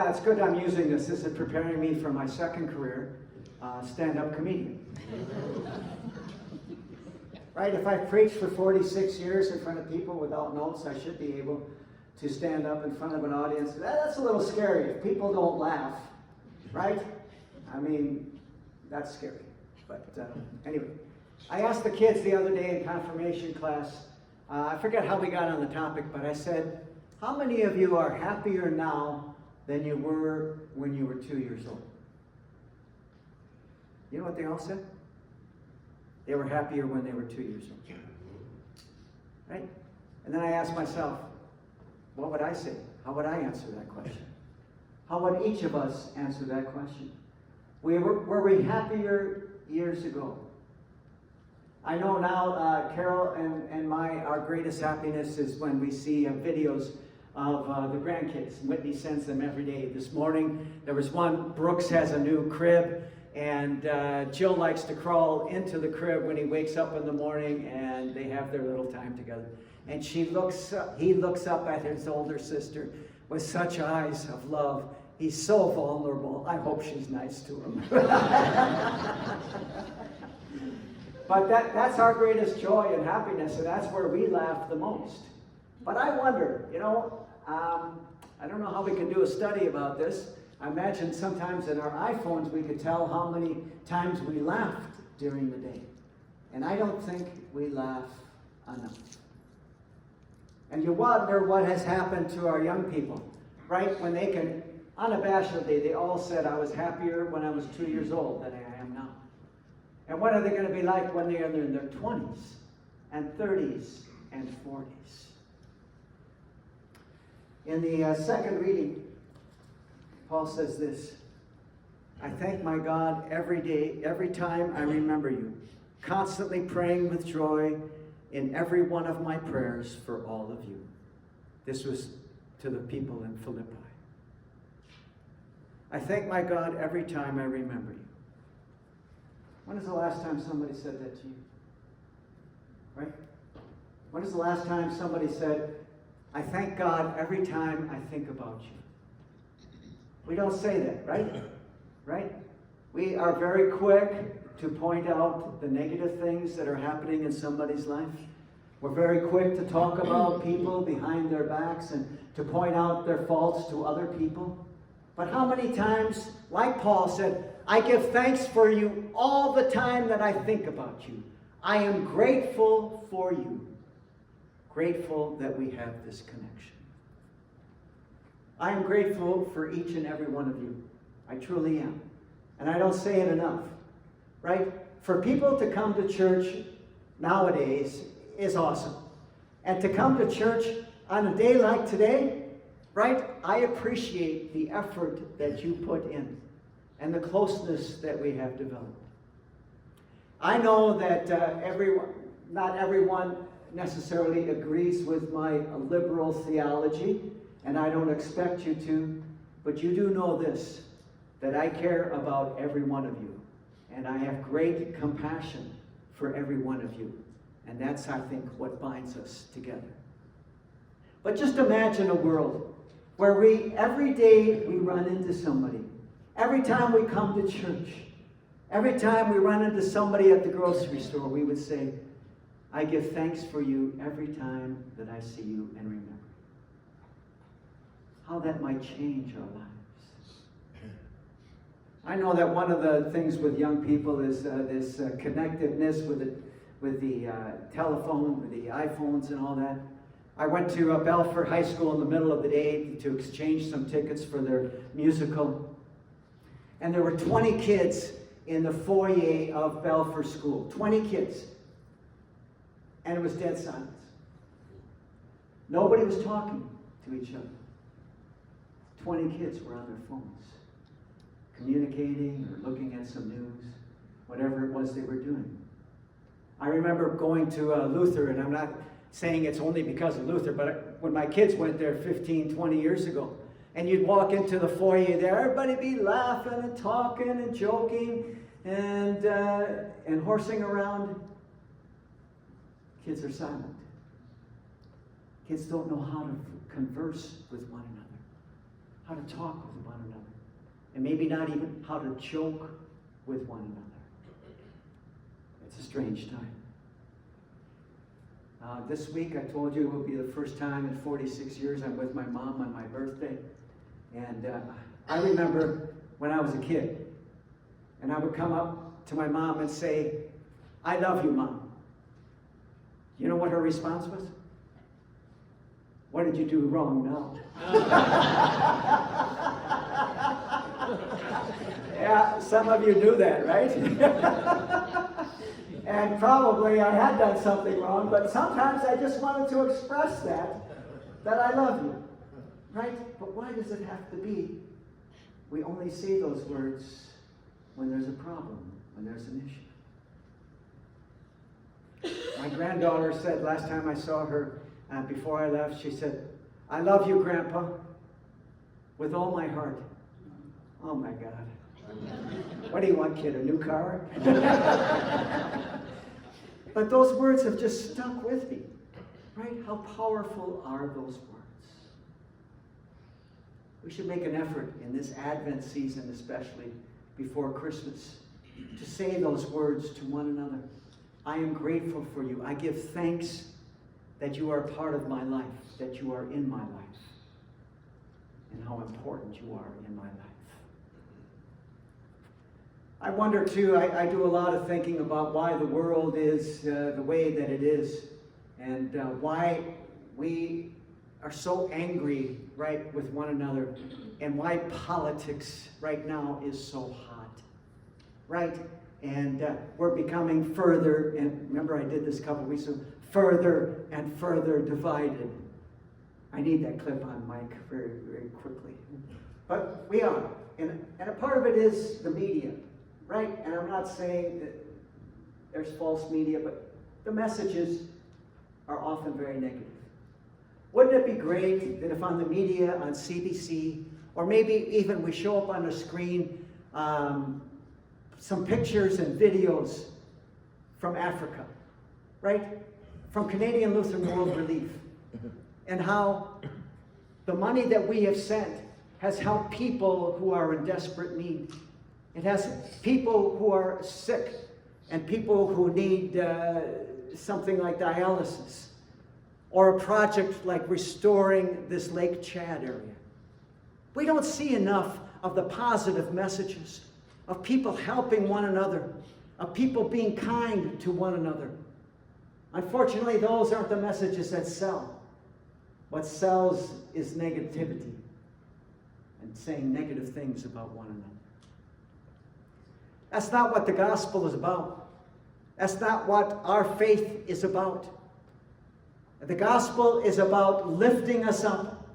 It's good I'm using this. This is preparing me for my second career, stand-up comedian. Right? If I've preached for 46 years in front of people without notes, I should be able to stand up in front of an audience. That's a little scary if people don't laugh, right? I mean, that's scary. But anyway, I asked the kids the other day in confirmation class, I forget how we got on the topic, but I said, how many of you are happier now than you were when you were 2 years old? You know what they all said? They were happier when they were 2 years old. Right? And then I asked myself, what would I say? How would I answer that question? How would each of us answer that question? Were we happier years ago? I know now, Carol and our greatest happiness is when we see videos of the grandkids. Whitney sends them every day. This morning, there was one, Brooks has a new crib, and Jill likes to crawl into the crib when he wakes up in the morning, and they have their little time together. And he looks up at his older sister with such eyes of love. He's so vulnerable. I hope she's nice to him. But that's our greatest joy and happiness, and that's where we laugh the most. But I wonder, I don't know how we can do a study about this. I imagine sometimes in our iPhones we could tell how many times we laughed during the day. And I don't think we laugh enough. And you wonder what has happened to our young people, right? When they can, unabashedly, they all said, I was happier when I was 2 years old than I am now. And what are they going to be like when they are in their 20s and 30s and 40s? In the second reading, Paul says this, I thank my God every day, every time I remember you, constantly praying with joy in every one of my prayers for all of you. This was to the people in Philippi. I thank my God every time I remember you. When is the last time somebody said that to you? Right? When is the last time somebody said, I thank God every time I think about you? We don't say that, right? Right? We are very quick to point out the negative things that are happening in somebody's life. We're very quick to talk about people behind their backs and to point out their faults to other people. But how many times, like Paul said, I give thanks for you all the time that I think about you. I am grateful for you. Grateful that we have this connection. I am grateful for each and every one of you. I truly am. And I don't say it enough, right? For people to come to church nowadays is awesome. And to come to church on a day like today, right? I appreciate the effort that you put in and the closeness that we have developed. I know that not everyone necessarily agrees with my liberal theology, and I don't expect you to, but you do know this, that I care about every one of you, and I have great compassion for every one of you, and that's, I think, what binds us together. But just imagine a world where every day we run into somebody, Every time we come to church, every time we run into somebody at the grocery store, we would say, I give thanks for you every time that I see you and remember. How that might change our lives. I know that one of the things with young people is this connectedness with the telephone, with the iPhones and all that. I went to Belfort High School in the middle of the day to exchange some tickets for their musical. And there were 20 kids in the foyer of Belfort School. 20 kids. And it was dead silence. Nobody was talking to each other. 20 kids were on their phones, communicating or looking at some news, whatever it was they were doing. I remember going to Luther, and I'm not saying it's only because of Luther, but when my kids went there 15, 20 years ago, and you'd walk into the foyer there, everybody'd be laughing and talking and joking and horsing around. Kids are silent. Kids don't know how to converse with one another, how to talk with one another, and maybe not even how to joke with one another. It's a strange time. This week, I told you, it will be the first time in 46 years I'm with my mom on my birthday. And I remember when I was a kid, and I would come up to my mom and say, I love you, Mom. You know what her response was? What did you do wrong now? Yeah, some of you do that, right? And probably I had done something wrong, but sometimes I just wanted to express that I love you, right? But why does it have to be? We only say those words when there's a problem, when there's an issue. My granddaughter said last time I saw her, before I left, she said, I love you, Grandpa, with all my heart. Oh my God. What do you want, kid, a new car? But those words have just stuck with me, right? How powerful are those words? We should make an effort in this Advent season, especially before Christmas, to say those words to one another. I am grateful for you. I give thanks that you are part of my life, that you are in my life, and how important you are in my life. I wonder too, I do a lot of thinking about why the world is the way that it is, and why we are so angry, right, with one another, and why politics right now is so hot, right? And we're becoming further, and remember I did this a couple weeks ago, further and further divided. I need that clip on mic very, very quickly. But we are, and a part of it is the media. Right? And I'm not saying that there's false media, but the messages are often very negative. Wouldn't it be great that if on the media, on CBC, or maybe even we show up on the screen some pictures and videos from Africa, right? From Canadian Lutheran World Relief, and how the money that we have sent has helped people who are in desperate need. It has people who are sick and people who need something like dialysis, or a project like restoring this Lake Chad area. We don't see enough of the positive messages of people helping one another, of people being kind to one another. Unfortunately, those aren't the messages that sell. What sells is negativity and saying negative things about one another. That's not what the gospel is about. That's not what our faith is about. The gospel is about lifting us up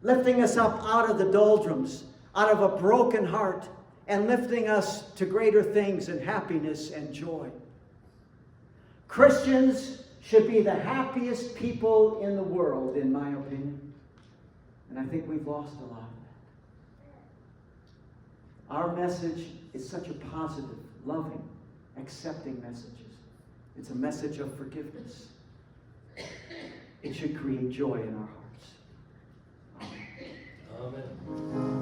out of the doldrums, out of a broken heart, and lifting us to greater things and happiness and joy. Christians should be the happiest people in the world, in my opinion. And I think we've lost a lot of that. Our message is such a positive, loving, accepting message. It's a message of forgiveness. It should create joy in our hearts. Amen. Amen.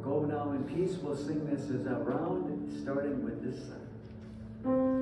Go now in peace. We'll sing this as a round, starting with this side.